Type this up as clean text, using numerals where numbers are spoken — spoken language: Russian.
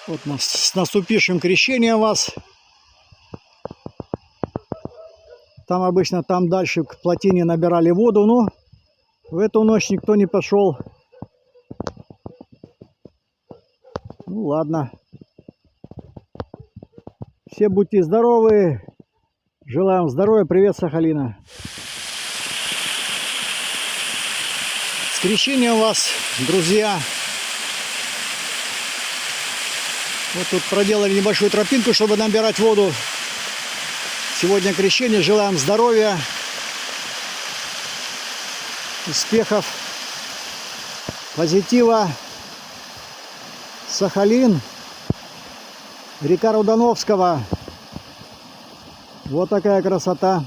Вот с наступившим крещением вас. Там обычно там дальше к плотине набирали воду, но в эту ночь никто не пошел. Ну ладно. Все будьте здоровы. Желаем здоровья. Привет, Сахалина. С крещением вас, друзья. Вот тут проделали небольшую тропинку, чтобы набирать воду. Сегодня крещение. Желаем здоровья, успехов, позитива. Сахалин, река Рудановского. Вот такая красота.